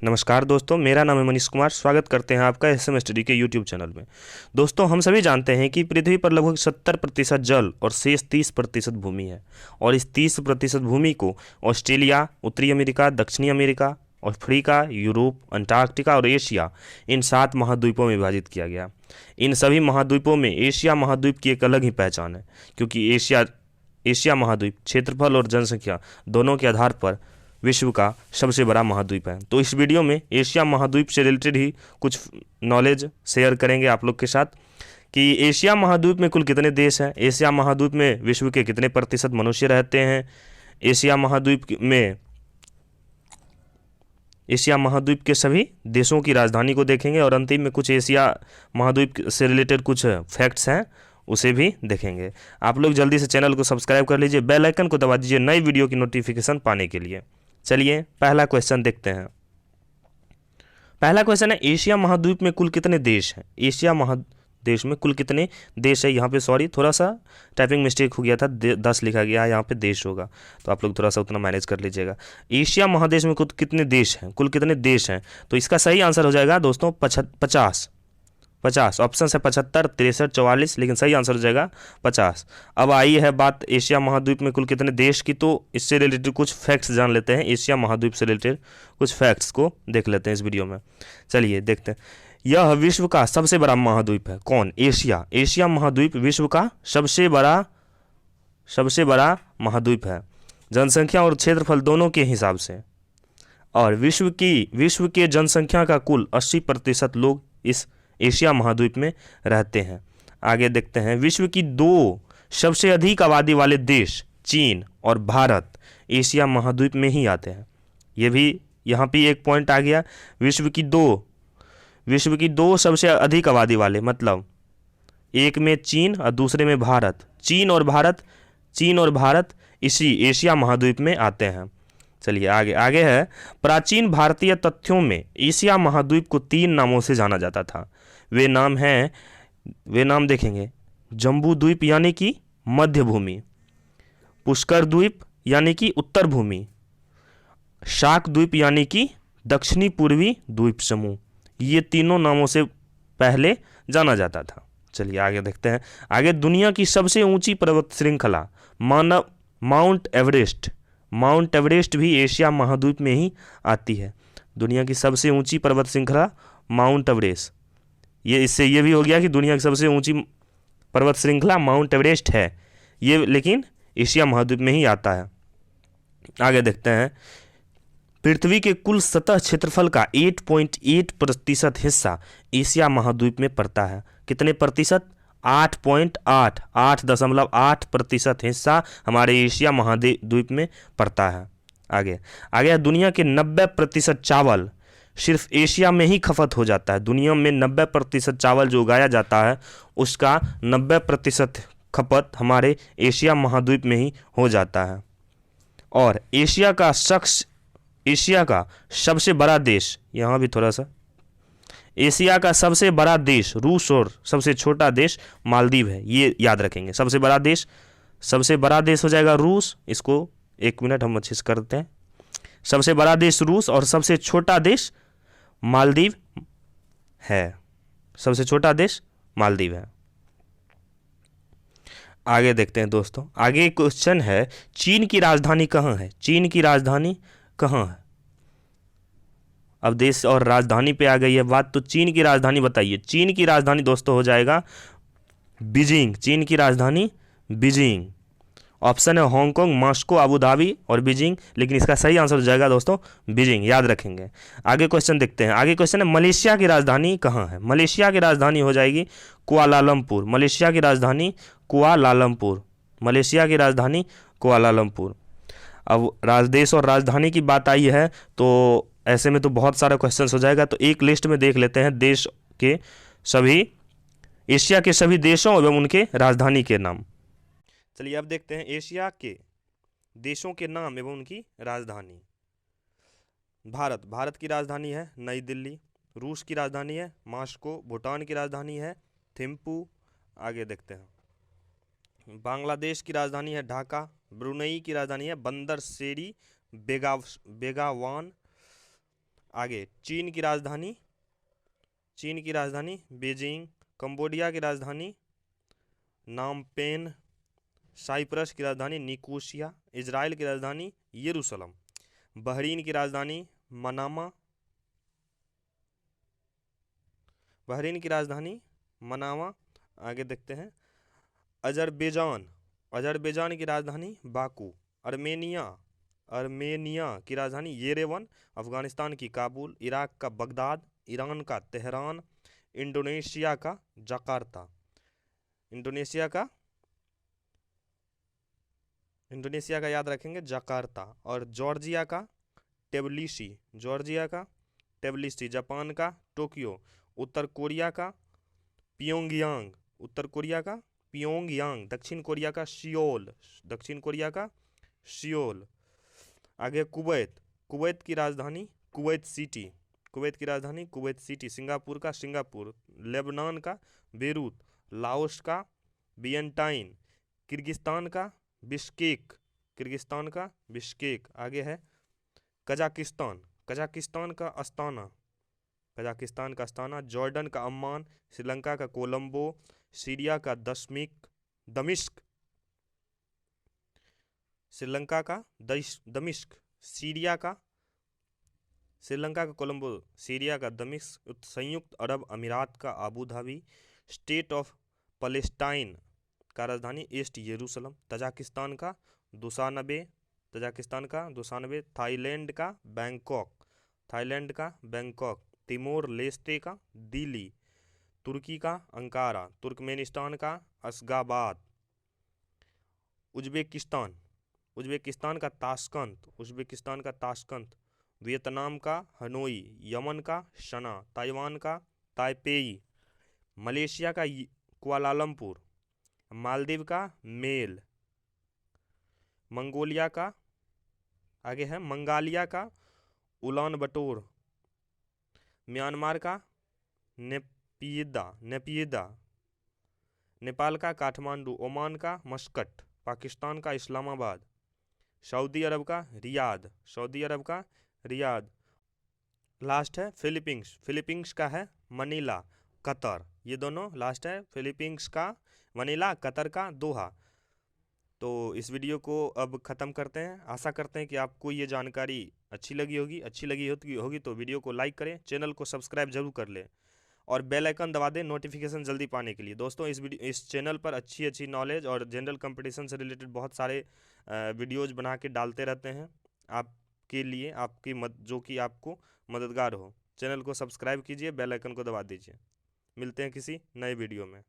नमस्कार दोस्तों, मेरा नाम है मनीष कुमार। स्वागत करते हैं आपका एसएम स्टडी के यूट्यूब चैनल में। दोस्तों, हम सभी जानते हैं कि पृथ्वी पर लगभग 70% जल और शेष 30% भूमि है। और इस 30% भूमि को ऑस्ट्रेलिया, उत्तरी अमेरिका, दक्षिणी अमेरिका, अफ्रीका, यूरोप, अंटार्कटिका और एशिया, इन 7 महाद्वीपों में विभाजित किया गया। इन सभी महाद्वीपों में एशिया महाद्वीप की एक अलग ही पहचान है, क्योंकि एशिया महाद्वीप क्षेत्रफल और जनसंख्या दोनों के आधार पर विश्व का सबसे बड़ा महाद्वीप है। तो इस वीडियो में एशिया महाद्वीप से रिलेटेड ही कुछ नॉलेज शेयर करेंगे आप लोग के साथ कि एशिया महाद्वीप में कुल कितने देश हैं, एशिया महाद्वीप में विश्व के कितने प्रतिशत मनुष्य रहते हैं, एशिया महाद्वीप के सभी देशों की राजधानी को देखेंगे और अंतिम में कुछ एशिया महाद्वीप से रिलेटेड कुछ फैक्ट्स हैं उसे भी देखेंगे। आप लोग जल्दी से चैनल को सब्सक्राइब कर लीजिए, बेल आइकन को दबा दीजिए नई वीडियो की नोटिफिकेशन पाने के लिए। चलिए पहला क्वेश्चन देखते हैं। पहला क्वेश्चन है, एशिया महाद्वीप में कुल कितने देश हैं? एशिया महादेश में कुल कितने देश है? यहाँ पे सॉरी, थोड़ा सा टाइपिंग मिस्टेक हो गया था, 10 लिखा गया, यहाँ पे देश होगा, तो आप लोग थोड़ा सा उतना मैनेज कर लीजिएगा। एशिया महादेश में कुल कितने देश हैं? कुल कितने देश हैं? तो इसका सही आंसर हो जाएगा दोस्तों 50। ऑप्शन है 75, 63, 44, लेकिन सही आंसर हो जाएगा 50। अब आई है बात एशिया महाद्वीप में कुल कितने देश की, तो इससे रिलेटेड कुछ फैक्ट्स जान लेते हैं। एशिया महाद्वीप से रिलेटेड कुछ फैक्ट्स को देख लेते हैं इस वीडियो में। चलिए देखते हैं। यह विश्व का सबसे बड़ा महाद्वीप है। कौन? एशिया। एशिया महाद्वीप विश्व का सबसे बड़ा महाद्वीप है, जनसंख्या और क्षेत्रफल दोनों के हिसाब से। और विश्व के जनसंख्या का कुल 80% लोग इस एशिया महाद्वीप में रहते हैं। आगे देखते हैं। विश्व की 2 सबसे अधिक आबादी वाले देश चीन और भारत एशिया महाद्वीप में ही आते हैं। ये भी यहाँ पे एक पॉइंट आ गया। विश्व की दो सबसे अधिक आबादी वाले, मतलब एक में चीन और दूसरे में भारत। चीन और भारत इसी एशिया महाद्वीप में आते हैं। चलिए आगे है। प्राचीन भारतीय तथ्यों में एशिया महाद्वीप को 3 नामों से जाना जाता था। वे नाम देखेंगे। जम्बू द्वीप यानी कि मध्य भूमि, पुष्कर द्वीप यानी कि उत्तर भूमि, शाक द्वीप यानी कि दक्षिणी पूर्वी द्वीप समूह। ये तीनों नामों से पहले जाना जाता था। चलिए आगे देखते हैं। आगे, दुनिया की सबसे ऊंची पर्वत श्रृंखला माउंट एवरेस्ट भी एशिया महाद्वीप में ही आती है। दुनिया की सबसे ऊंची पर्वत श्रृंखला माउंट एवरेस्ट, इससे ये भी हो गया कि दुनिया की सबसे ऊंची पर्वत श्रृंखला माउंट एवरेस्ट है, ये लेकिन एशिया महाद्वीप में ही आता है। आगे देखते हैं। पृथ्वी के कुल सतह क्षेत्रफल का 8.8% हिस्सा एशिया महाद्वीप में पड़ता है। कितने प्रतिशत? 8.8% हिस्सा हमारे एशिया महाद्वीप में पड़ता है। आगे दुनिया के 90% चावल सिर्फ एशिया में ही खपत हो जाता है। दुनिया में 90% चावल जो उगाया जाता है उसका 90% खपत हमारे एशिया महाद्वीप में ही हो जाता है। और एशिया का सबसे बड़ा देश, यहाँ भी थोड़ा सा, एशिया का सबसे बड़ा देश रूस और सबसे छोटा देश मालदीव है। ये याद रखेंगे। सबसे बड़ा देश हो जाएगा रूस। इसको 1 मिनट हम अच्छे से करते हैं। सबसे बड़ा देश रूस और सबसे छोटा देश मालदीव है। आगे देखते हैं दोस्तों। आगे क्वेश्चन है, चीन की राजधानी कहाँ है? अब देश और राजधानी पे आ गई है बात, तो चीन की राजधानी बताइए। चीन की राजधानी दोस्तों हो जाएगा बीजिंग। चीन की राजधानी बीजिंग। ऑप्शन है हांगकांग, मॉस्को, अबू धाबी और बीजिंग, लेकिन इसका सही आंसर हो जाएगा दोस्तों बीजिंग, याद रखेंगे। आगे क्वेश्चन देखते हैं। आगे क्वेश्चन है, मलेशिया की राजधानी कहाँ है? मलेशिया की राजधानी हो जाएगी कुआलालंपुर। मलेशिया की राजधानी कुआलालंपुर। अब देश और राजधानी की बात आई है तो ऐसे में तो बहुत सारा क्वेश्चन हो जाएगा, तो एक लिस्ट में देख लेते हैं एशिया के सभी देशों एवं उनके राजधानी के नाम। चलिए अब देखते हैं एशिया के देशों के नाम एवं उनकी राजधानी। भारत की राजधानी है नई दिल्ली। रूस की राजधानी है मॉस्को। भूटान की राजधानी है थिम्पू। आगे देखते हैं। बांग्लादेश की राजधानी है ढाका। ब्रुनई की राजधानी है बंदर शेरी बेगावान। आगे चीन की राजधानी बीजिंग। कंबोडिया की राजधानी नामपेन। साइप्रस की राजधानी निकोसिया। इजराइल की राजधानी यरूशलेम। बहरीन की राजधानी मनामा। आगे देखते हैं अजरबैजान की राजधानी बाकू। अर्मेनिया की राजधानी येरेवन। अफगानिस्तान की काबुल। इराक का बगदाद। ईरान का तेहरान। इंडोनेशिया का जकार्ता। इंडोनेशिया का याद रखेंगे जकार्ता। और जॉर्जिया का टेबिलिसी। जापान का टोक्यो। उत्तर कोरिया का पियोंगयांग। दक्षिण कोरिया का सियोल। आगे कुवैत की राजधानी कुवैत सिटी। सिंगापुर का सिंगापुर। लेबनान का बेरूत। लाओस का वियंटाइन। किर्गिस्तान का बिश्केक। आगे है कजाकिस्तान का अस्ताना। जॉर्डन का अम्मान। श्रीलंका का कोलंबो। सीरिया का दमिश्क। श्रीलंका का कोलंबो। सीरिया का दमिश्क। संयुक्त अरब अमीरात का Abu Dhabi. State of Palestine का राजधानी ईस्ट यरूशलेम। तजाकिस्तान का दुसानबे। थाईलैंड का बैंकॉक। तिमोर लेस्टे का दिल्ली। तुर्की का अंकारा। तुर्कमेनिस्तान का अशगाबाद। उज्बेकिस्तान का ताशकंद। वियतनाम का हनोई। यमन का सना। ताइवान का ताइपेई। मलेशिया का कुआलालंपुर। मालदीव का मेल। मंगोलिया का उलान बटोर। म्यांमार का नेपियदा। नेपाल का काठमांडू। ओमान का मस्कट। पाकिस्तान का इस्लामाबाद। सऊदी अरब का रियाद। लास्ट है फिलीपींस का है मनीला। कतर। ये दोनों लास्ट है। फिलीपींस का मनीला, कतर का दोहा। तो इस वीडियो को अब ख़त्म करते हैं। आशा करते हैं कि आपको ये जानकारी अच्छी लगी होगी तो वीडियो को लाइक करें, चैनल को सब्सक्राइब जरूर कर लें और बेल आइकन दबा दें नोटिफिकेशन जल्दी पाने के लिए। दोस्तों इस चैनल पर अच्छी नॉलेज और जनरल कंपटीशन से रिलेटेड बहुत सारे वीडियोज बना के डालते रहते हैं आपके लिए, जो कि आपको मददगार हो। चैनल को सब्सक्राइब कीजिए, बेल आइकन को दबा दीजिए। मिलते हैं किसी नए वीडियो में।